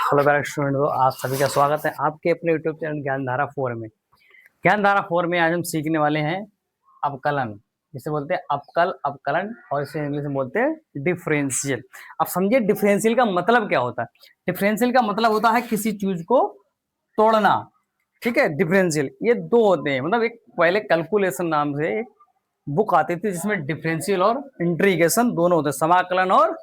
Hello back student, आप सभी का स्वागत है आपके अपने यूट्यूब चैनल ज्ञानधारा 4 में। ज्ञानधारा 4 में आज हम सीखने वाले हैं अवकलन, जिसे बोलते हैं अवकल अवकलन, और इसे इंग्लिश में बोलते हैं डिफरेंशियल। अब समझिए डिफरेंशियल का मतलब क्या होता है। डिफरेंशियल का मतलब होता है किसी चीज को तोड़ना। ठीक है, डिफरेंशियल ये दो होते हैं। मतलब एक पहले कैलकुलेशन नाम से एक बुक आती थी जिसमें डिफरेंशियल और इंटीग्रेशन दोनों होते हैं, समाकलन और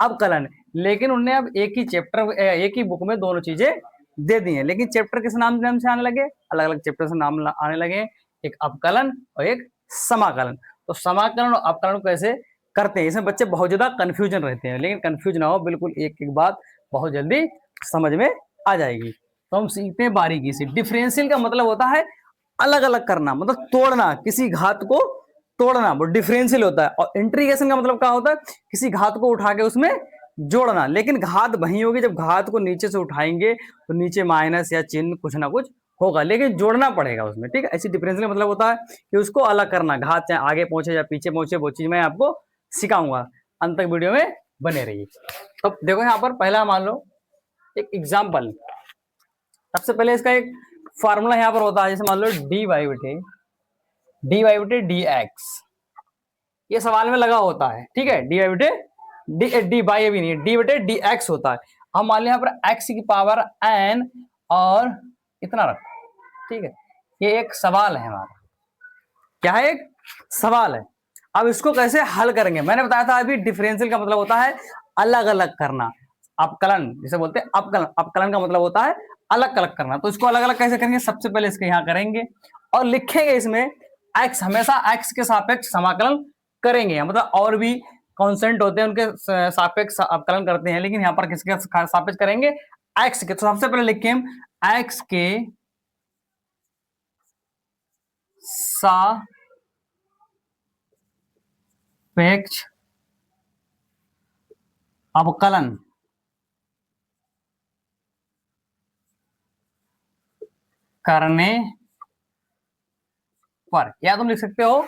अवकलन। लेकिन उन्होंने अब एक ही चैप्टर एक ही बुक में दोनों चीजें दे दी हैं। लेकिन चैप्टर किस नाम से आने लगे, अलग अलग चैप्टर से नाम आने लगे, एक अवकलन और एक समाकलन। तो समाकलन और अवकलन कैसे करते हैं, इसमें बच्चे बहुत ज्यादा कंफ्यूजन रहते हैं। लेकिन कंफ्यूज ना हो, बिल्कुल एक एक बात बहुत जल्दी समझ में आ जाएगी। तो हम सीखते हैं बारीकी से। डिफरेंशियल का मतलब होता है अलग अलग करना, मतलब तोड़ना, किसी घात को तोड़ना, वो डिफरेंशियल होता है। और इंटीग्रेशन का मतलब क्या होता है, किसी घात को उठा के उसमें जोड़ना। लेकिन घात वही होगी, जब घात को नीचे से उठाएंगे तो नीचे माइनस या चिन्ह कुछ ना कुछ होगा, लेकिन जोड़ना पड़ेगा उसमें। ठीक है, ऐसी डिफरेंशियल का मतलब होता है कि उसको अलग करना, घात चाहे आगे पहुंचे या पीछे पहुंचे, वो चीज मैं आपको सिखाऊंगा। अंत तक वीडियो में बने रहिए। तो देखो यहाँ पर पहला मान लो एक एग्जाम्पल। सबसे पहले इसका एक फॉर्मूला यहाँ पर होता है, जैसे मान लो डी वाई बटे डी एक्स, ये सवाल में लगा होता है। ठीक है, डी वाई बटे डी बाई भी नहीं है, डी बटे डी एक्स होता है। हम मान लें यहाँ पर एक्स की पावर एन और इतना रखो। ठीक है, ये एक सवाल है हमारा। क्या है, एक सवाल है। अब इसको कैसे हल करेंगे, मैंने बताया था अभी डिफरेंशियल का मतलब होता है अलग अलग करना। अपकलन जिसे बोलते हैं अपकलन, अपकलन का मतलब होता है अलग अलग करना। तो इसको अलग अलग कैसे करेंगे, सबसे पहले इसके यहाँ करेंगे और लिखेंगे इसमें एक्स, हमेशा एक्स के सापेक्ष समाकलन करेंगे। मतलब और भी कॉन्स्टेंट होते हैं, उनके सापेक्ष अपकलन करते हैं, लेकिन यहाँ पर किसके सापेक्ष करेंगे, एक्स के। तो सबसे पहले लिखें एक्स के सापेक्ष अवकलन करने पर, या तुम लिख सकते हो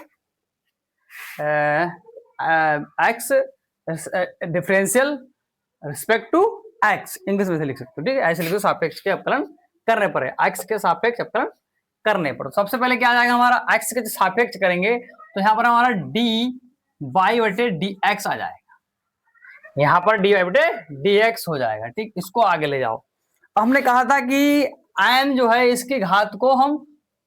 x differential respect to x, English में से लिख सकते हो। ठीक है, ऐसे लिखो सापेक्ष के अवकलन करने पर है, एक्स के सापेक्ष अवकलन करने पर। सबसे पहले क्या आ जाएगा हमारा, एक्स के सापेक्ष करेंगे तो यहाँ पर हमारा डी वाई बटे डी एक्स आ जाएगा। यहाँ पर डी वाई बटे डी एक्स हो जाएगा। ठीक, इसको आगे ले जाओ। हमने कहा था कि एन जो है इसकी घात को हम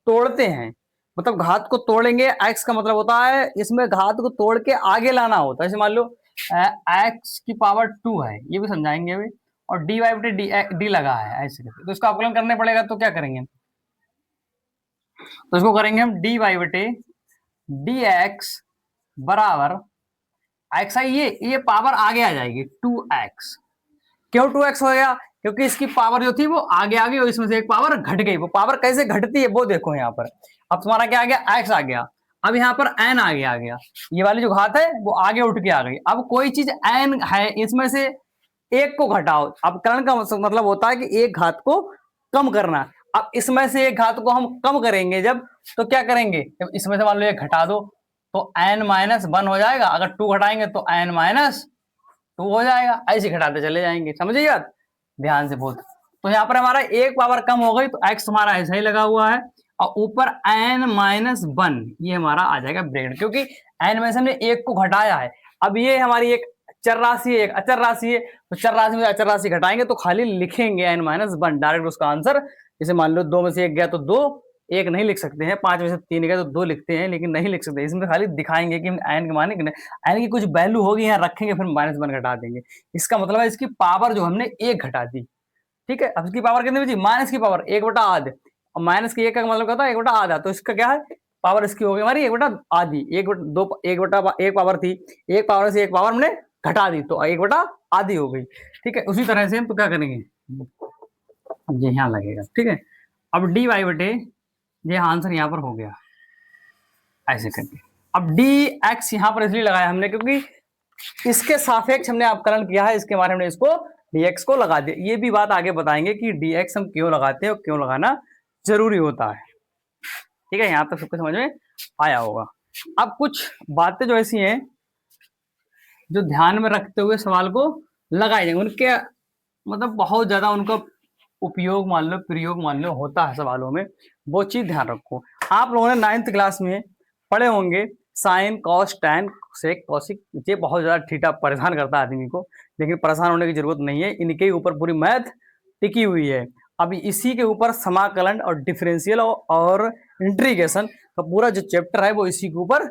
तोड़ते हैं, मतलब घात को तोड़ेंगे। एक्स का मतलब होता है इसमें घात को तोड़ के आगे लाना होता है। जैसे मान लो एक्स की पावर 2 है, ये भी समझाएंगे अभी, और डी वाई बटे डी लगा है ऐसे करके, तो इसका अवकलन करने पड़ेगा। तो क्या करेंगे, तो इसको करेंगे हम डी वाई बटे डी एक्स बराबर एक्स आई, ये पावर आगे आ जाएगी 2x। क्यों 2x हो गया, क्योंकि इसकी पावर जो थी वो आगे आ गई और इसमें से एक पावर घट गई। वो पावर कैसे घटती है वो देखो यहाँ पर। अब तुम्हारा क्या आ गया, x आ गया। अब यहाँ पर n आगे आ गया, ये वाली जो घात है वो आगे उठ के आ गई। अब कोई चीज n है, इसमें से एक को घटाओ। अब करण का मतलब होता है कि एक घात को कम करना। अब इसमें से एक घात को हम कम करेंगे जब, तो क्या करेंगे, जब इसमें से मान लो एक घटा दो तो n-1 हो जाएगा। अगर 2 घटाएंगे तो n-2 हो जाएगा। ऐसे घटाते चले जाएंगे, समझिए बात ध्यान से बहुत। तो यहाँ पर हमारा एक पावर कम हो गई तो x हमारा ऐसा ही लगा हुआ है, और ऊपर n-1 ये हमारा आ जाएगा ब्रैकेट, क्योंकि n में से हमने एक को घटाया है। अब ये हमारी एक चर राशि है, एक अचर राशि है, तो चर राशि में अचर राशि घटाएंगे तो खाली लिखेंगे n-1 डायरेक्ट उसका आंसर। जैसे मान लो 2 में से 1 गया तो 2, 1 नहीं लिख सकते हैं। 5 में से 3 गया तो 2 लिखते हैं, लेकिन नहीं लिख सकते। इसमें खाली दिखाएंगे कि एन के माने एन की कुछ वैल्यू होगी, यहाँ रखेंगे, फिर -1 घटा देंगे। इसका मतलब है इसकी पावर जो हमने 1 घटा दी। ठीक है, अब इसकी पावर कितनी बची, माइनस की पावर 1/8, और माइनस की 1 का मतलब क्या था, 1/8। तो इसका क्या है, पावर इसकी हो गई हमारी 1/2, 1 पावर थी, 1 पावर से 1 पावर हमने घटा दी तो 1/2 हो गई। ठीक है, उसी तरह से हम तो क्या करेंगे, ये यहाँ लगेगा। ठीक है, अब डी वाई बटे, ये आंसर यहाँ पर हो गया ऐसे करके। अब डी एक्स यहाँ पर इसलिए लगाया हमने क्योंकि इसके सापेक्ष हमने अपकलन किया है, इसके बारे में इसको dx को लगा दिया। ये भी बात आगे बताएंगे कि dx हम क्यों लगाते हैं और क्यों लगाना जरूरी होता है। ठीक है, यहाँ तक सबको समझ में आया होगा। अब कुछ बातें जो ऐसी हैं जो ध्यान में रखते हुए सवाल को लगाए जाएंगे, उनके मतलब बहुत ज्यादा उनका उपयोग मान लो, प्रयोग मान लो होता है सवालों में, वो चीज ध्यान रखो। आप लोगों ने 9th क्लास में पढ़े होंगे साइन कॉस टैन सेक कॉसिक, ये बहुत ज्यादा थीटा परेशान करता है आदमी को, लेकिन परेशान होने की जरूरत नहीं है, इनके ऊपर पूरी मैथ टिकी हुई है। अब इसी के ऊपर समाकलन और डिफरेंशियल और इंटीग्रेशन का पूरा जो चैप्टर है वो इसी के ऊपर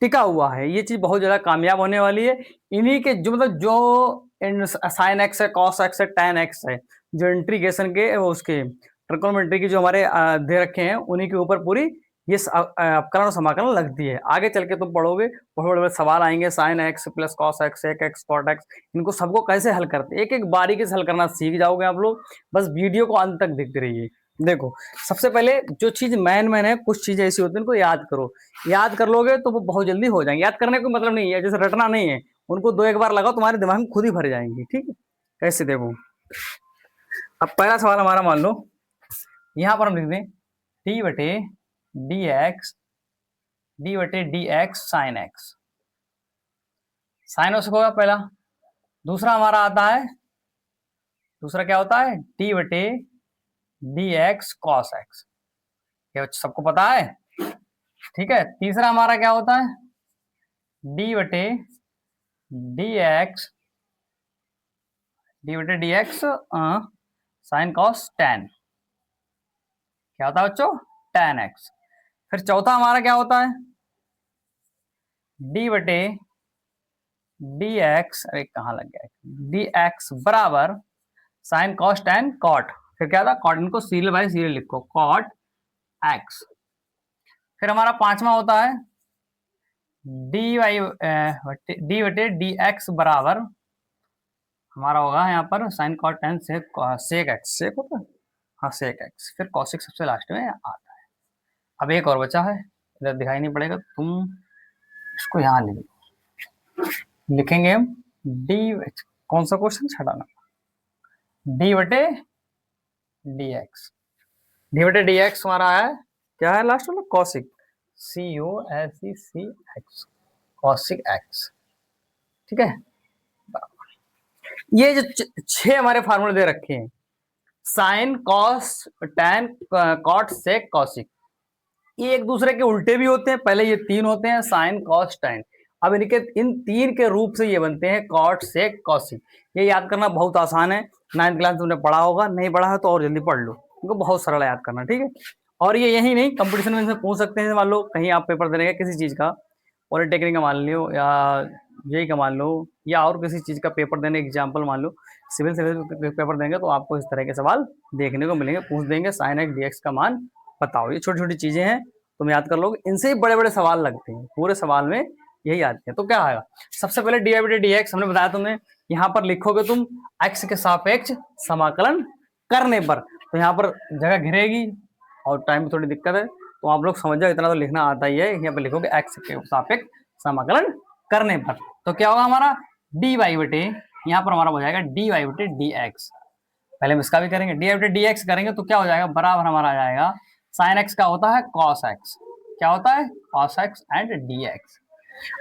टिका हुआ है। ये चीज बहुत ज्यादा कामयाब होने वाली है। इन्हीं के जो मतलब जो साइन एक्स है, कॉस एक्स है, टैन एक्स है, जो इंटीग्रेशन के उसके ट्रिग्नोमेट्री की जो हमारे दे रखे हैं, उन्हीं के ऊपर पूरी ये अवकलन और समाकलन लगती है। आगे चल के तुम पढ़ोगे, बड़े बड़े सवाल आएंगे, sine x plus cos x, sec x, cot x, इनको सबको कैसे हल करते, एक एक बारीकी से हल करना सीख जाओगे आप लोग। बस वीडियो को अंत तक देखते रहिए। देखो, सबसे पहले जो चीज मैन है, कुछ चीजें ऐसी होती है उनको याद करो, याद कर लोगे तो वो बहुत जल्दी हो जाएंगे। याद करने का मतलब नहीं है जैसे रटना नहीं है, उनको 2 एक बार लगाओ तुम्हारे दिमाग में खुद ही भर जाएंगे। ठीक है, कैसे देखो, अब पहला सवाल हमारा मान लो यहां पर हम लिख दें डी बटे d x sine x, sine उसको होगा पहला। दूसरा हमारा आता है, दूसरा क्या होता है, डी बटे डी एक्स कॉस एक्स, ये सबको पता है। ठीक है, तीसरा हमारा क्या होता है, डी बटे d x sign cos tan, क्या होता है बच्चों, टैन एक्स। फिर चौथा हमारा क्या होता है, डी बटे डी एक्स, अरे कहाँ लग गया, डी एक्स बराबर साइन कॉस टैन कॉट, फिर क्या था कॉट, इनको सीरियल बाय सीरियल लिखो, कॉट एक्स। फिर हमारा पांचवा होता है डी बटे डी एक्स बराबर हमारा होगा यहाँ पर sine cot tan sec x, sec होता है, हाँ सेक एक्स, फिर कॉसिक सबसे लास्ट में आता है। अब एक और बचा है, इधर दिखाई नहीं पड़ेगा, तुम इसको यहाँ लिखेंगे हम डी, कौन सा क्वेश्चन छटाना, डी बटे डी एक्स हमारा है, क्या है लास्ट वाला, कॉसिक, COSEC कॉसिक एक्स। ठीक है, ये जो 6 हमारे फार्मूले दे रखे हैं, sine cos tan cot sec cosec, ये एक दूसरे के उल्टे भी होते हैं, पहले ये 3 होते हैं साइन कॉस टैन, अब इनके इन 3 के रूप से ये बनते हैं कॉट सेक कॉसिक। ये याद करना बहुत आसान है, 9th क्लास तुमने पढ़ा होगा, नहीं पढ़ा है तो और जल्दी पढ़ लो, इनको बहुत सरल याद करना। ठीक है, और ये यही नहीं, कंपटीशन में इनसे पूछ सकते हैं, मान लो कहीं आप पेपर देने किसी चीज का, पॉलिटेक्निक का मान लो या जेई का मान लो, या और किसी चीज का पेपर देने, एग्जाम्पल मान लो सिविल सर्विस पेपर देंगे, तो आपको इस तरह के सवाल देखने को मिलेंगे, पूछ देंगे साइन एक्स डी एक्स का मान बताओ। ये छोटी छोटी चीजें हैं, तुम याद कर लोगे, इनसे ही बड़े बड़े सवाल लगते हैं, पूरे सवाल में यही आते हैं। तो क्या आएगा, सबसे पहले डी बटे डी एक्स हमने बताया तुम्हें, यहाँ पर लिखोगे तुम एक्स के सापेक्ष समाकलन करने पर, तो यहाँ पर जगह घिरेगी और टाइम में थोड़ी दिक्कत है, तो आप लोग समझ जाओ, इतना तो लिखना आता ही है। यहाँ पर लिखोगे एक्स के सापेक्ष समाकलन करने पर, तो क्या होगा हमारा डी वाई बटे, यहाँ पर हमारा हो जाएगा डी वाई बटे डी एक्स। पहले हम इसका भी करेंगे, डी बटे डी एक्स करेंगे तो क्या हो जाएगा, बराबर हमारा आ जाएगा साइन एक्स का होता है कॉस एक्स, क्या होता है cos x and D x.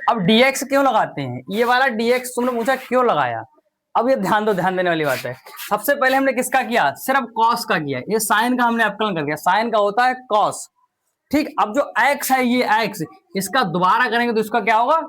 अब डी एक्स क्यों लगाते हैं, ये वाला डी एक्स तुमने पूछा क्यों लगाया, अब ये ध्यान दो, ध्यान देने वाली बात है। सबसे पहले हमने किसका किया, सिर्फ कॉस का किया, ये साइन का हमने अवकलन कर दिया, साइन का होता है कॉस। ठीक, अब जो एक्स है ये एक्स, इसका दोबारा करेंगे तो इसका क्या होगा,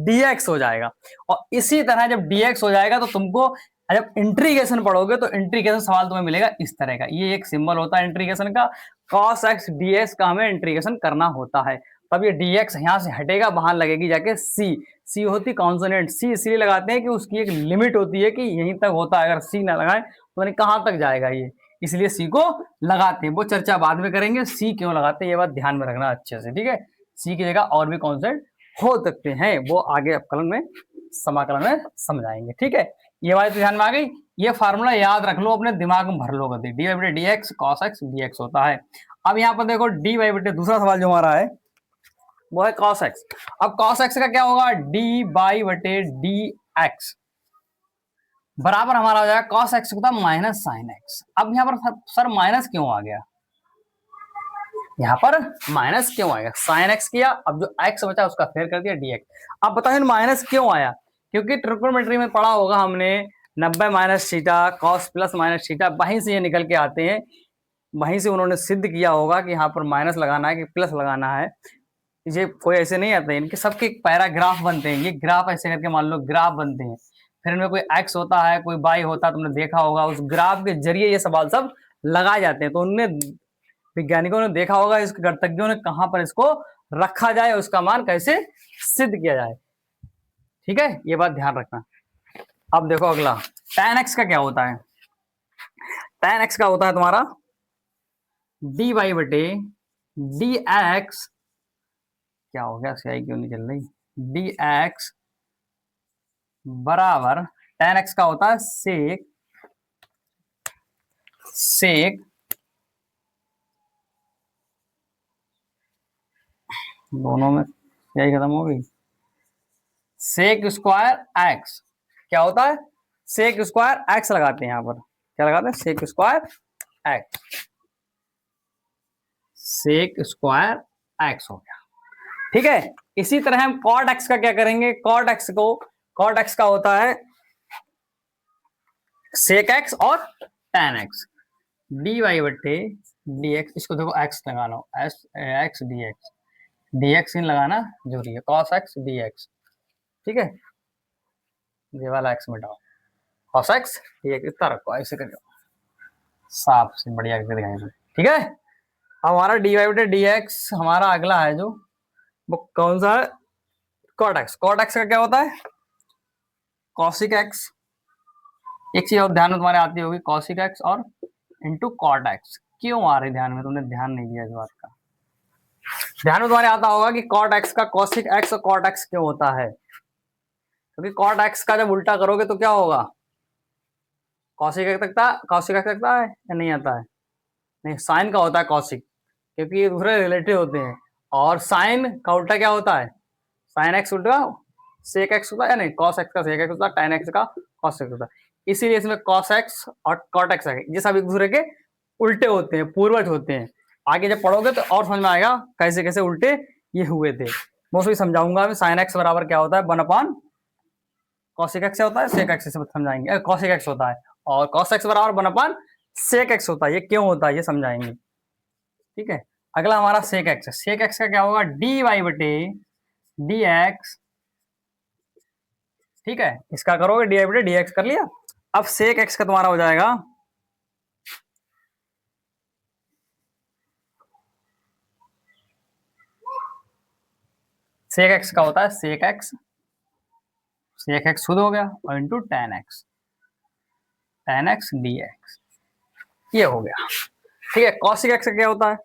dx हो जाएगा। और इसी तरह जब dx हो जाएगा तो तुमको जब इंटीग्रेशन पढ़ोगे तो इंटीग्रेशन सवाल तुम्हें मिलेगा इस तरह का, ये एक सिंबल होता है इंटीग्रेशन का, cos x ds का हमें इंटीग्रेशन करना होता है। तब ये dx यहां से हटेगा, वहां लगेगी जाके c होती कॉन्सोनेंट, c इसलिए लगाते हैं कि उसकी एक लिमिट होती है कि यहीं तक होता है, अगर c ना लगाए तो कहां तक जाएगा ये, इसलिए सी को लगाते हैं, वो चर्चा बाद में करेंगे सी क्यों लगाते हैं, ये बात ध्यान में रखना अच्छे से। ठीक है, सी की जगह और भी कॉन्सेप्ट हो सकते हैं, वो आगे अपकलन में समाकलन में समझाएंगे। ठीक है, ये बात तो ध्यान में आ गई, ये फार्मूला याद रख लो, अपने दिमाग में भर लो, डी वाई बटे d x cos x D x होता है। अब यहाँ पर देखो डी वाई बटे, दूसरा सवाल जो हमारा है वो है कॉस एक्स। अब कॉस एक्स का क्या होगा, डी वाई बटे डी एक्स बराबर हमारा हो जाएगा कॉस एक्स होता है माइनस साइन एक्स। अब यहाँ पर सर माइनस क्यों आ गया, यहाँ पर माइनस क्यों आएगा, साइन एक्स किया, अब जो एक्स बचा उसका फेर कर दिया डी एक्स। अब बताओ माइनस क्यों आया, क्योंकि ट्रिग्नोमेट्री में पढ़ा होगा हमने 90 minus theta cos plus minus theta, वहीं से ये निकल के आते हैं, वहीं से उन्होंने सिद्ध किया होगा कि यहाँ पर माइनस लगाना है कि प्लस लगाना है। ये कोई ऐसे नहीं आते, इनके सबके पैराग्राफ बनते हैं, ये ग्राफ ऐसे करके मान लो ग्राफ बनते हैं, फिर इनमें कोई एक्स होता है कोई वाई होता है, तुमने देखा होगा, उस ग्राफ के जरिए ये सवाल सब लगाए जाते हैं। तो उनने वैज्ञानिकों ने देखा होगा, इसके गणतज्ञों ने कहां पर इसको रखा जाए, उसका मान कैसे सिद्ध किया जाए। ठीक है, ये बात ध्यान रखना। अब देखो अगला, tan x का क्या होता है। tan x का होता है तुम्हारा dy बटे dx, क्या हो गया, स्याही क्यों नहीं चल रही, dx बराबर tan x का होता है सेक दोनों में स्याही खत्म हो गई, सेक स्क्वायर एक्स, क्या होता है सेक स्क्वायर एक्स लगाते हैं, यहां पर क्या लगाते हैं, sec square x, sec square x हो गया। ठीक है, इसी तरह हम कॉट एक्स का क्या करेंगे, कॉट एक्स का होता है सेक एक्स और tan एक्स, डी वाई बटे डी एक्स, इसको देखो एक्स लगा लो, एस एक्स डी एक्स इन लगाना जरूरी है, कॉस एक्स डी एक्स। ठीक है, ये वाला एक्स मिटाओ, कॉस एक्स डी एक्स इतना रखो, ऐसे करके साफ से बढ़िया करके दिखाएंगे। ठीक है, अब हमारा डी वाई बटे डी एक्स हमारा अगला है जो, वो कौन सा है, कॉट एक्स। कॉट एक्स का क्या होता है कॉसिक एक्स, एक चीज और ध्यान में तुम्हारे आती होगी, कॉसिक एक्स और इंटू कॉट एक्स, क्यों आ रही ध्यान में, तुमने ध्यान नहीं दिया इस बात का। ध्यान में तुम्हारे आता होगा कि कॉट एक्स का कॉसिक एक्स और कॉट एक्स क्यों होता है, क्योंकि कॉट एक्स का जब उल्टा करोगे तो क्या होगा, कॉसिक एक्स तकता है या नहीं आता है, नहीं, साइन का होता है कॉसिक, क्योंकि ये दूसरे रिलेटिव होते हैं, और साइन का उल्टा क्या होता है, साइन एक्स उल्टा सेक एक्स होता है, या नहीं, कॉस एक्स का सेक एक्स होता है, tan एक्स का कॉस एक्स होता है, इसीलिए इसमें कॉस एक्स और कॉट एक्स है, ये सब एक दूसरे के उल्टे होते हैं, पूर्वज होते हैं। आगे जब पढ़ोगे तो और समझ में आएगा कैसे कैसे उल्टे ये हुए थे, मैं उसको समझाऊंगा। साइन एक्स बराबर क्या होता है, 1 कॉसिक एक्स होता है, सेक एक्स से समझाएंगे, कॉसिक एक्स होता है, और कॉस एक्स बराबर 1 सेक एक्स होता है, ये क्यों होता है ये समझाएंगे। ठीक है, अगला हमारा सेक एक्स है, सेक एक्स का क्या होगा, डी वाई बटे डी एक्स। ठीक है, इसका करोगे डी वाई बटे डी एक्स कर लिया। अब सेक एक्स का तुम्हारा हो जाएगा सेक एक्स का होता है सेक एक्स खुद हो गया और into tan x D x, ये हो गया। ठीक है, कॉसिक एक्स का क्या होता है,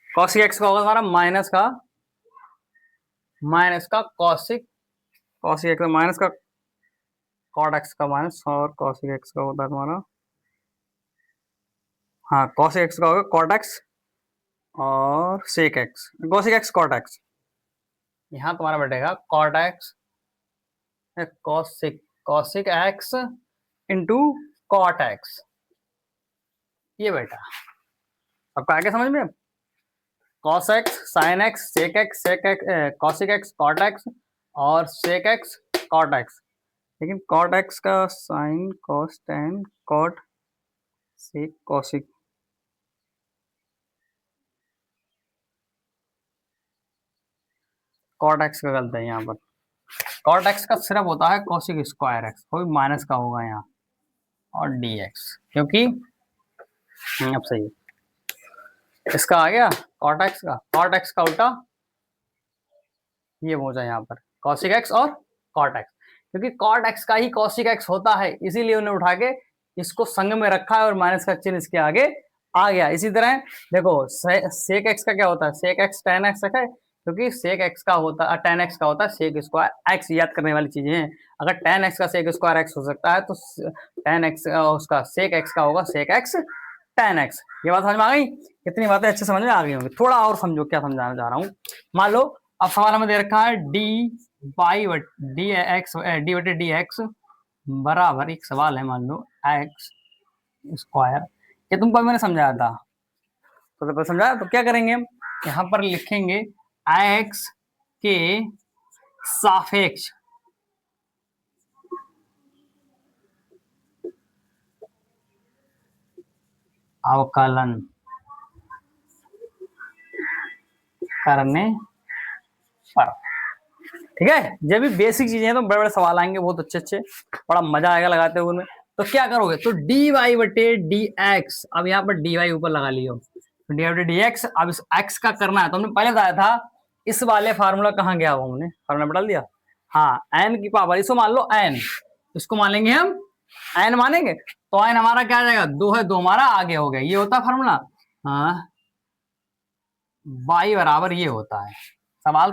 कॉसिक एक्स का होगा तुम्हारा माइनस का कॉसिक एक्स माइनस का कॉट एक्स का माइनस, और कॉसिक एक्स का होता है तुम्हारा, हाँ कॉसिक एक्स का होगा कॉट एक्स और sec x, cosec x cot x, यहाँ तुम्हारा बैठेगा cot x cosec x into cot x, ये बेटा आपका आगे समझ में, cos x sine x sec x cosec x cot x और सेक एक्स कॉट एक्स, लेकिन कॉट एक्स का sine cos tan cot sec cosec, cot x का गलत है यहाँ पर, कॉट एक्स का सिर्फ होता है कॉसिक स्क्वायर एक्स, कोई माइनस का होगा यहाँ, और डी एक्स, क्योंकि अब सही है, इसका आ गया कॉट एक्स का उल्टा ये हो जाए यहाँ पर कॉसिक एक्स और कॉट एक्स, क्योंकि कॉट एक्स का ही कॉसिक एक्स होता है, इसीलिए उन्हें उठा के इसको संग में रखा है और माइनस का चिन्ह इसके आगे आ गया। इसी तरह देखो सेक एक्स का क्या होता है, सेक एक्स tan एक्स है, क्योंकि सेक एक्स का होता है tan एक्स का होता है सेक स्क्वायर एक्स, याद करने वाली चीजें हैं। अगर tan एक्स का सेक स्क्वायर एक्स हो सकता है तो tan एक्स उसका सेक एक्स का होगा सेक एक्स tan एक्स। ये बात समझ में आ गई, कितनी बातें अच्छे समझ में आ गई होंगी, थोड़ा और समझो क्या समझाना चाह रहा हूँ। मान लो अब सवाल हमें दे रखा है d y d x d बटे डी एक्स बराबर, एक सवाल है मान लो एक्स स्क्वायर, ये तुमको मैंने समझाया था, तो समझाया, तो क्या करेंगे हम यहाँ पर लिखेंगे एक्स के सापेक्ष अवकलन करने पर। ठीक है, जब भी बेसिक चीजें हैं तो बड़े बड़े सवाल आएंगे बहुत अच्छे अच्छे, बड़ा मजा आएगा लगाते हुए उनमें। तो क्या करोगे, तो डी वाई बटे डी एक्स, अब यहाँ पर डी वाई ऊपर लगा लियो, डी वाई बटे डी एक्स। अब इस एक्स का करना है, तो हमने पहले बताया था इस वाले फार्मूला कहाँ गया वो हमने फार्मूला डाल दिया। हाँ, एन की पावर, इसको मान लो एन, इसको मान लेंगे हम एन मानेंगे, तो एन हमारा क्या आ जाएगा, 2 है, 2 हमारा आगे हो गया, ये होता है फार्मूला। हाँ, बाई बराबर ये होता है सवाल,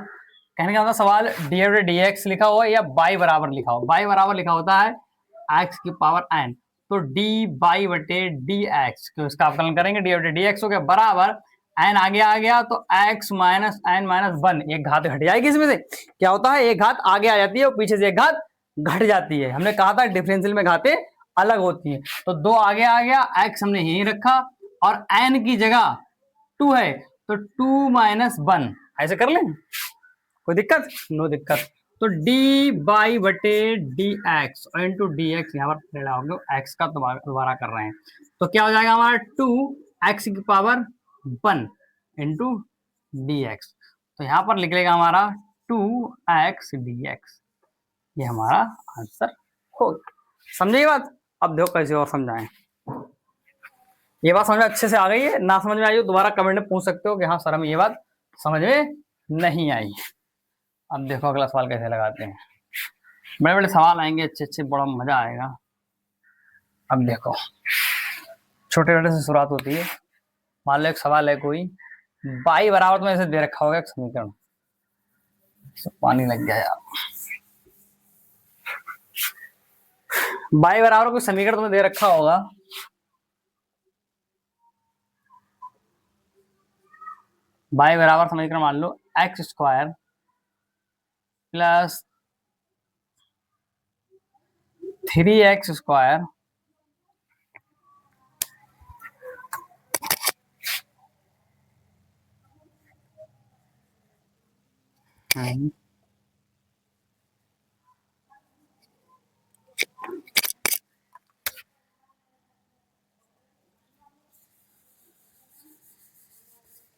कहने का मतलब सवाल डी बटे डी एक्स लिखा हुआ है या बाई बराबर लिखा हो, बाई बराबर लिखा होता है एक्स की पावर एन, तो डी बाई बटे डी एक्स, इसका अवकलन करेंगे, डी बटे डी एक्स हो गया बराबर एन आगे आ गया, तो एक्स माइनस एन माइनस 1, एक घात घट जाएगी इसमें से, क्या होता है एक घात आगे आ जाती है और पीछे से एक घात घट जाती है, हमने कहा था डिफरेंशियल में घातें अलग होती है, तो 2 आगे आ गया, एक्स हमने यहीं रखा और एन की जगह 2 है, तो 2 माइनस 1, ऐसे कर लें, कोई दिक्कत, नो दिक्कत। तो डी बाई बटे डी एक्स और इंटू डी एक्स, यहाँ पर हम लोग एक्स का दोबारा कर रहे हैं, तो क्या हो जाएगा हमारा 2 एक्स की पावर 1 इंटू डी एक्स, तो यहाँ पर निकलेगा हमारा 2 एक्स डी एक्स, ये हमारा आंसर हो। समझे ये बात, अब देखो कैसे और समझाएं, ये बात समझ में अच्छे से आ गई है, ना समझ में आई हो दोबारा कमेंट में पूछ सकते हो कि हाँ सर हमें ये बात समझ में नहीं आई। अब देखो अगला सवाल कैसे लगाते हैं, बड़े बड़े सवाल आएंगे अच्छे अच्छे, बड़ा मजा आएगा। अब देखो छोटे छोटे से शुरुआत होती है, मान लो एक सवाल है कोई, बाई बराबर तुम्हें ऐसे दे रखा होगा एक समीकरण, पानी लग गया यार, बाई बराबर कोई समीकरण तुम्हें दे रखा होगा, बाई बराबर समीकरण मान लो x square plus 3x square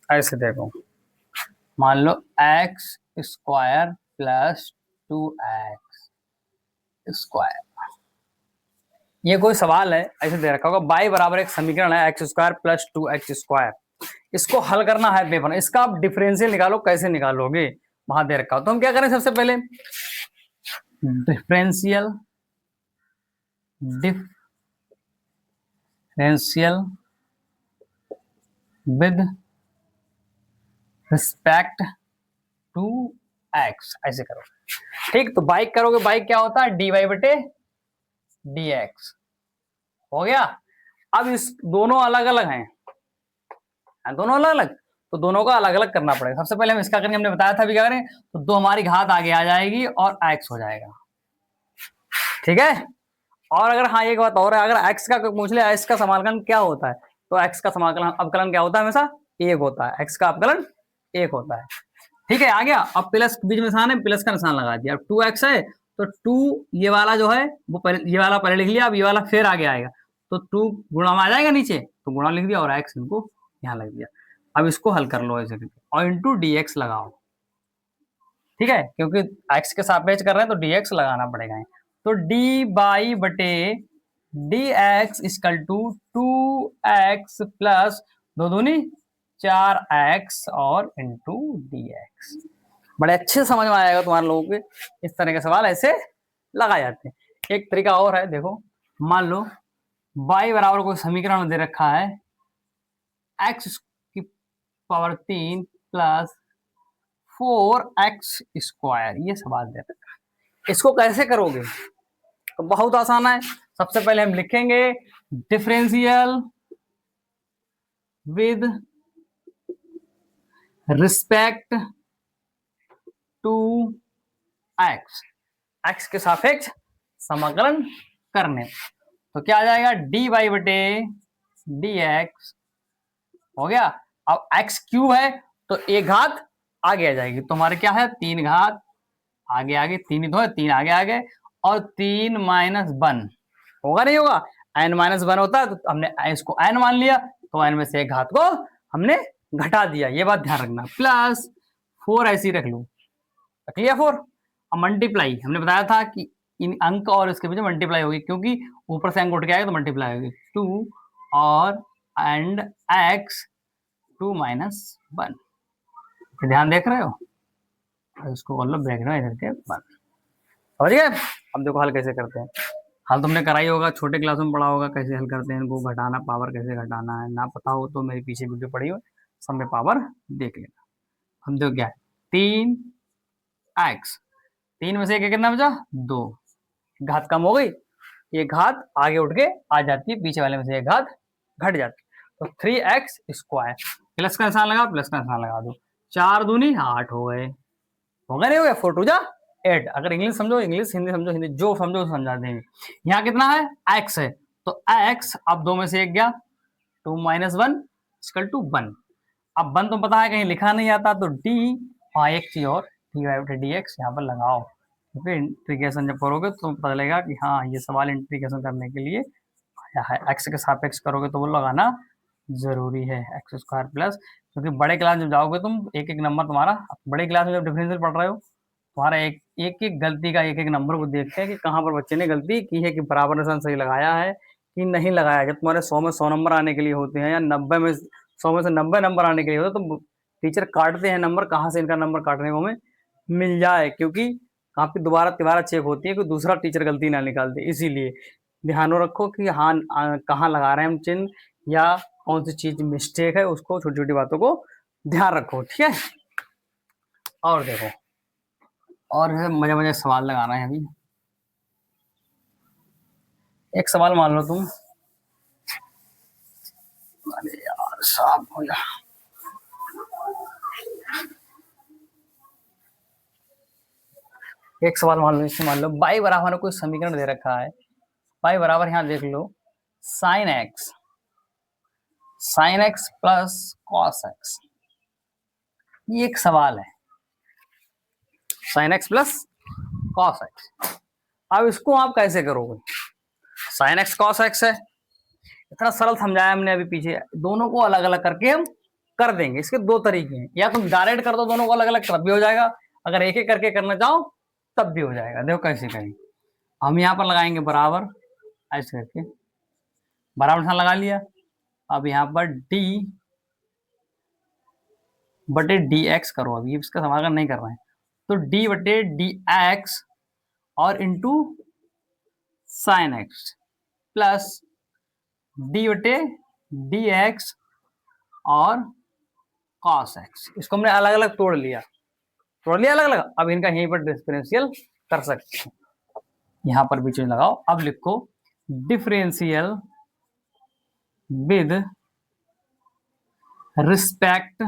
ऐसे देखो, मान लो x square plus 2x square, ये कोई सवाल है ऐसे दे रखा होगा, बाई बराबर एक समीकरण है x square plus 2x square, इसको हल करना है पेपर, इसका आप डिफरेंशियल निकालो, कैसे निकालोगे वहां दे रखा हो, तो हम क्या करें सबसे पहले differential with respect to x, ऐसे करो, ठीक। तो बाई करोगे, बाई क्या होता है डी वाई बटे डी एक्स हो गया। अब इस दोनों अलग अलग हैं, दोनों अलग अलग, तो दोनों का अलग अलग करना पड़ेगा। सबसे पहले हम इसका करेंगे, हमने बताया था भी क्या करें, तो 2 हमारी घात आगे आ जाएगी और एक्स हो जाएगा, ठीक है। और अगर हाँ एक बात और है, अगर एक्स का पूछ ले एक्स का समाकलन क्या होता है, तो एक्स का समाकलन अवकलन क्या होता है, हमेशा एक होता है, एक्स का अवकलन एक होता है, ठीक है। आ गया, अब प्लस बीच में निशान है, प्लस का निशान लगा दिया, अब 2x है तो 2 ये वाला जो है वो पहले, ये वाला पहले लिख लिया, अब ये वाला फिर आगे आएगा, तो 2 गुणा में आ जाएगा नीचे, तो गुणा लिख दिया और x इनको यहाँ लग दिया। अब इसको हल कर लो ऐसे और इंटू डी एक्स लगाओ, ठीक है, क्योंकि x के सापेक्ष कर रहे हैं तो dx लगाना पड़ेगा, तो डी बाई बटे d x equal to 2x plus 2 दूनी 4x और इंटू डी एक्स। बड़े अच्छे समझ में आएगा तुम्हारे लोगों के, इस तरह के सवाल ऐसे लगाए जाते हैं। एक तरीका और है, देखो मान लो y बराबर कोई समीकरण दे रखा है x की पावर 3 प्लस 4x स्क्वायर, ये सवाल दे रखा है, इसको कैसे करोगे, तो बहुत आसान है। सबसे पहले हम लिखेंगे differential with respect to x, x के सापेक्ष समाकलन करने, तो क्या आ जाएगा डी वाई बटे डी एक्स हो गया। अब एक्स क्यू है तो एक घात आगे आ जाएगी, तो हमारे क्या है 3 घात आगे आगे, 3 ही तो है, 3 आगे आगे और 3 माइनस 1 होगा नहीं होगा, n माइनस 1 होता है तो हमने इसको n मान लिया, तो n में से एक घात को हमने घटा दिया, ये बात ध्यान रखना। प्लस 4 ऐसी रख लूं, रख लिया 4। अब मल्टीप्लाई, हमने बताया था कि इन अंक और इसके बीच मल्टीप्लाई होगी, क्योंकि ऊपर से अंक उठ के आएगा तो मल्टीप्लाई होगी। 2 और एंड x 2 - 1, ध्यान देख रहे हो, इसको कर लो बैकग्राउंड इधर के बंद, समझ गए। अब देखो हल कैसे करते हैं। हल तुमने कराई होगा, छोटे क्लास में पढ़ा होगा कैसे हल करते हैं इनको, घटाना, पावर कैसे घटाना है। ना पता हो तो मेरे पीछे वीडियो पड़ी हो, सब में पावर देख लेना। हम देखो क्या है, 3x, 3 में से एक कितना बचा, 2, घात कम हो गई, ये घात आगे उठ के आ जाती है, पीछे वाले में से एक घात घट जाती है। तो 3x स्क्वायर, प्लस का निशान लगा, प्लस का निशान लगा दो, 4 दूनी 8 हो गए, होगा नहीं हो गया, 4 2 जा 8। अगर इंग्लिश समझो इंग्लिश, हिंदी समझो हिंदी, जो समझो समझा देंगे। यहाँ कितना है, x है, तो x अब 2 में से एक गया, 2 - 1 = 1। अब 1 तो पता है कहीं लिखा नहीं आता, तो d, हाँ एक चीज और, dx यहाँ पर लगाओ, क्योंकि इंटीग्रेशन जब करोगे तो पता लगेगा कि हाँ ये सवाल इंटीग्रेशन करने के लिए है, x के सापेक्ष करोगे तो वो लगाना जरूरी है, x स्क्वायर प्लस, क्योंकि बड़े क्लास जब जाओगे तुम एक एक नंबर तुम्हारा, बड़े क्लास में जब डिफरेंशियल पढ़ रहे हो तुम्हारा एक एक गलती का एक एक नंबर को देखते हैं कि कहाँ पर बच्चे ने गलती की है, कि बराबर निशान सही लगाया है कि नहीं लगाया। जब तुम्हारे 100 में 100 नंबर आने के लिए होते हैं, या 90 में 100 में से 90 नंबर आने के लिए होते हैं, तो टीचर काटते हैं नंबर, कहाँ से इनका नंबर काटने को हमें मिल जाए, क्योंकि काफी दोबारा चेक होती है कि दूसरा टीचर गलती ना निकाल दे। इसीलिए ध्यान रखो कि हाँ कहाँ लगा रहे हैं हम चिन्ह, या कौन सी चीज मिस्टेक है, उसको छोटी छोटी बातों को ध्यान रखो, ठीक है। और देखो, और है मजे मजे सवाल लगाना है अभी। एक सवाल मान लो तुम, अरे यार साफ हो जा, एक सवाल मान लो, इससे मान लो y बराबर कोई समीकरण दे रखा है, y बराबर यहाँ देख लो sin x plus cos x, ये एक सवाल है, sin x plus cos x। अब इसको आप कैसे करोगे, sin x cos x है, इतना सरल समझाया हमने अभी पीछे, दोनों को अलग अलग करके हम कर देंगे। इसके दो तरीके हैं, या तुम डायरेक्ट कर दो दोनों को अलग अलग तब भी हो जाएगा, अगर एक एक करके करना चाहो तब भी हो जाएगा। देखो कैसे करें, हम यहाँ पर लगाएंगे बराबर, ऐसे करके बराबर निशान लगा लिया। अब यहाँ पर d बटे डी एक्स करो, अभी इसका समाकलन नहीं कर रहे हैं, तो d बटे डी एक्स और into sine x plus d बटे डी एक्स और कॉस एक्स। इसको हमने अलग अलग तोड़ लिया अलग अलग। अब इनका यहीं पर डिफरेंशियल कर सकते हैं, यहां पर बीच में लगाओ। अब लिखो differential with respect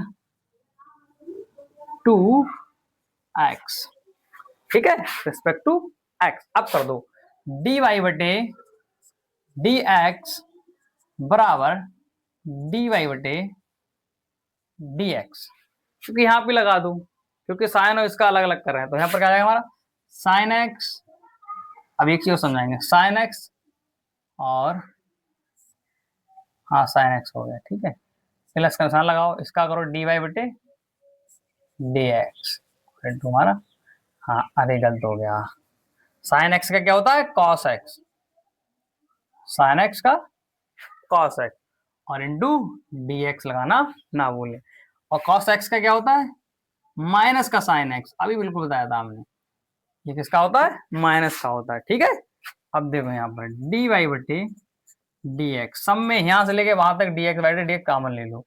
to x, ठीक है, रिस्पेक्ट टू एक्स। अब कर दो डी वाई बटे डी एक्स बराबर डी वाई बटे डी एक्स, क्योंकि यहाँ पे लगा दूं, क्योंकि साइन और इसका अलग अलग कर रहे हैं, तो यहाँ पर क्या जाएगा हमारा साइन एक्स। अब एक चीज समझाएंगे, साइन एक्स और हाँ साइन एक्स हो गया, ठीक है, प्लस का निशान लगाओ, इसका करो डी वाई बटे डी एक्स तुम्हारा, हाँ अरे गलत हो गया, साइन एक्स का क्या होता है कॉस एक्स, साइन एक्स का कॉस एक्स और इंटू डी एक्स लगाना ना भूलें। और कॉस एक्स का क्या होता है माइनस का साइन एक्स, अभी बिल्कुल बताया था हमने, ये किसका होता है माइनस का होता है, ठीक है। अब देखो यहाँ पर डी वाई बटे डी एक्स, सब में यहाँ से लेके वहां तक D x by D x common ले लो,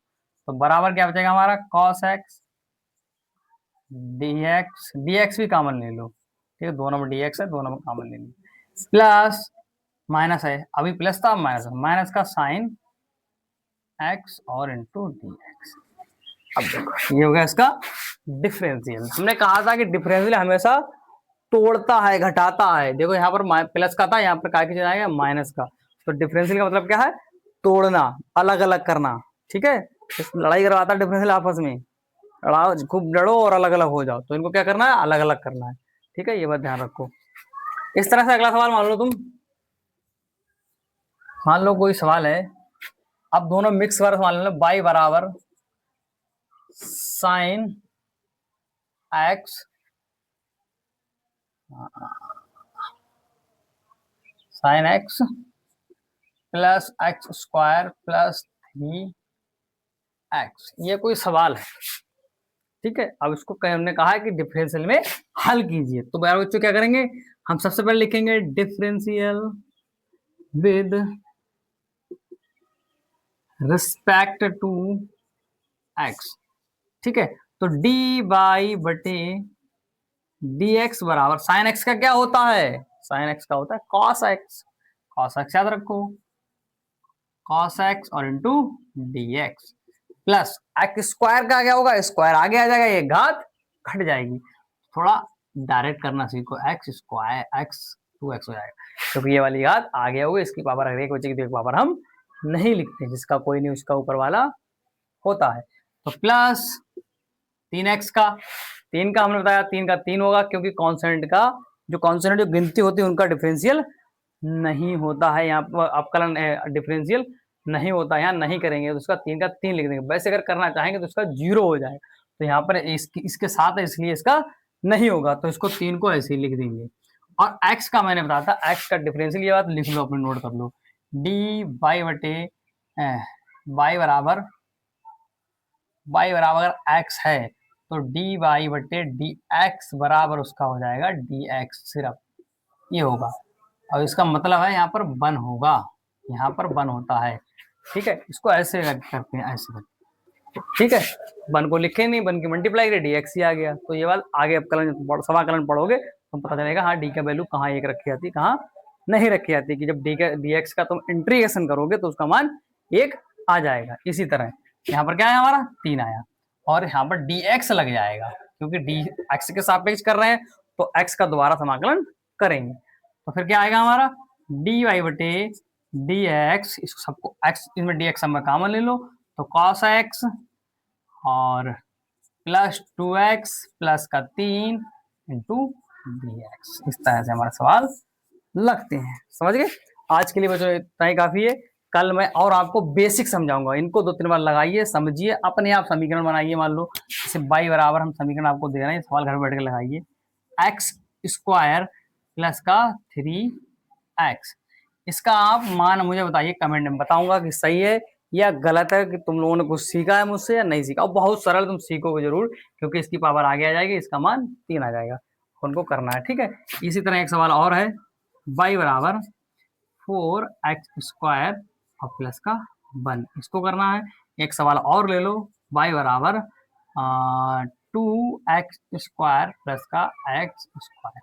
तो बराबर क्या बचेगा हमारा कॉस एक्स डी एक्स भी कॉमन ले लो, ठीक है, दोनों में डी एक्स है, दोनों में कॉमन ले लो, प्लस माइनस है, अभी प्लस था माइनस, माइनस का साइन एक्स और इंटू डी एक्स। अब देखो ये हो गया इसका डिफरेंशियल। हमने कहा था कि डिफरेंशियल हमेशा तोड़ता है घटाता है, देखो यहाँ पर प्लस का था, यहाँ पर क्या चीज आएगा माइनस का, तो डिफरेंशियल का मतलब क्या है तोड़ना, अलग अलग करना, ठीक है। लड़ाई करवाता है डिफरेंशियल आपस में, लड़ाओ खूब लड़ो और अलग अलग हो जाओ, तो इनको क्या करना है अलग अलग करना है, ठीक है, ये बात ध्यान रखो। इस तरह से अगला सवाल मान लो तुम, मान लो कोई सवाल है अब दोनों मिक्स वर्ग मान लेना, y बराबर sine x plus x square plus 3x, ये कोई सवाल है, ठीक है। अब इसको हमने कहा है कि डिफरेंशियल में हल कीजिए, तो बच्चों क्या करेंगे, हम सबसे पहले लिखेंगे differential with respect to x, ठीक है। तो डी बाई बटे डी एक्स बराबर साइन एक्स का क्या होता है, साइन एक्स का होता है कॉस एक्स, कॉस एक्स याद रखो, कॉस एक्स और into D x plus x square का क्या होगा, स्क्वायर आगे आ जाएगा, ये घात घट जाएगी, थोड़ा डायरेक्ट करना सीखो, एक्स स्क्वायर एक्स 2x हो जाएगा, क्योंकि ये वाली घात आगे होगी, इसकी पावर अगर एक बचेगी तो एक पावर हम नहीं लिखते, जिसका कोई नहीं उसका ऊपर वाला होता है। तो प्लस 3x का, 3 का हमने बताया 3 का 3 होगा, क्योंकि कॉन्स्टेंट का जो कॉन्स्टेंट जो गिनती होती है उनका डिफरेंशियल नहीं होता है, यहाँ पर अपकलन डिफरेंशियल नहीं होता, यहाँ नहीं करेंगे तो उसका 3 का 3 लिख देंगे, वैसे अगर करना चाहेंगे तो उसका 0 हो जाएगा, तो यहाँ पर इसके साथ है इसलिए इसका नहीं होगा, तो इसको 3 को ऐसे ही लिख देंगे। और x का मैंने बताया था, x का डिफरेंशियल, ये बात लिख लो अपने नोट कर लो, डी बाई बटे y बराबर x है, तो डी वाई बटे डी एक्स बराबर उसका हो जाएगा डी एक्स, सिर्फ ये होगा, और इसका मतलब है यहाँ पर वन होगा, यहाँ पर वन होता है, ठीक है। इसको ऐसे करते हैं, ऐसे करते, ठीक है, वन को लिखे नहीं, वन की मल्टीप्लाई करें, डी एक्स ही आ गया, तो ये बात आगे अपकलन समाकलन पढ़ोगे तो पता चलेगा, हाँ डी का वैल्यू कहाँ एक रखी जाती है, कहाँ नहीं रखी जाती, कि जब डी एक्स का तुम इंटीग्रेशन करोगे तो उसका मान 1 आ जाएगा। इसी तरह यहाँ पर क्या आया, हमारा 3 आया, और यहाँ पर डी एक्स लग जाएगा, क्योंकि डी एक्स के सापेक्ष कर रहे हैं तो एक्स का दोबारा समाकलन करेंगे, तो फिर क्या आएगा हमारा डी वाई बटे डी एक्स, इसको सबको एक्स, इसमें डी एक्स में कॉमन ले लो, तो कॉस एक्स और प्लस 2x प्लस का 3 इंटू डी एक्स, इस तरह से हमारा सवाल लगते हैं, समझ गए। आज के लिए बच्चों इतना ही काफी है, कल मैं और आपको बेसिक समझाऊंगा, इनको 2-3 बार लगाइए, समझिए, अपने आप समीकरण बनाइए, मान लो जैसे y बराबर हम समीकरण आपको दे रहे हैं, सवाल घर बैठ के लगाइए, एक्स स्क्वायर प्लस का 3x, इसका आप मान मुझे बताइए, कमेंट में बताऊंगा कि सही है या गलत है, कि तुम लोगों ने कुछ सीखा है मुझसे या नहीं सीखा, और बहुत सरल, तुम सीखोगे जरूर, क्योंकि इसकी पावर आगे आ जाएगी, इसका मान 3 आ जाएगा, उनको करना है, ठीक है। इसी तरह एक सवाल और है, y बराबर 4x स्क्वायर और प्लस का 1, इसको करना है। एक सवाल और ले लो, y बराबर 2x स्क्वायर प्लस का x स्क्वायर,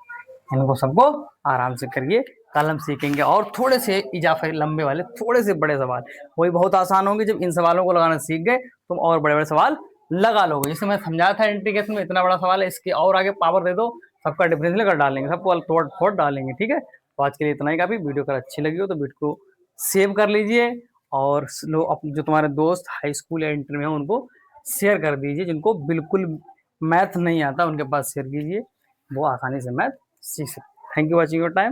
इनको सबको आराम से करिए, कल हम सीखेंगे और थोड़े से इजाफे लंबे वाले, थोड़े से बड़े सवाल, वही बहुत आसान होंगे, जब इन सवालों को लगाना सीख गए तुम और बड़े बड़े सवाल लगा लोगे, जैसे मैं समझाया था इंटीग्रेशन में, इतना बड़ा सवाल है, इसके और आगे पावर दे दो, सबका डिफरेंशियल कर डालेंगे, सबको तोड़ डालेंगे, ठीक है। तो आज के लिए इतना ही काफी, वीडियो अगर अच्छी लगी हो तो वीडियो को सेव कर लीजिए, और जो तुम्हारे दोस्त हाई स्कूल या इंटर में हो उनको शेयर कर दीजिए, जिनको बिल्कुल मैथ नहीं आता उनके पास शेयर कीजिए, वो आसानी से मैथ सीख सकते। Thank you watching your time.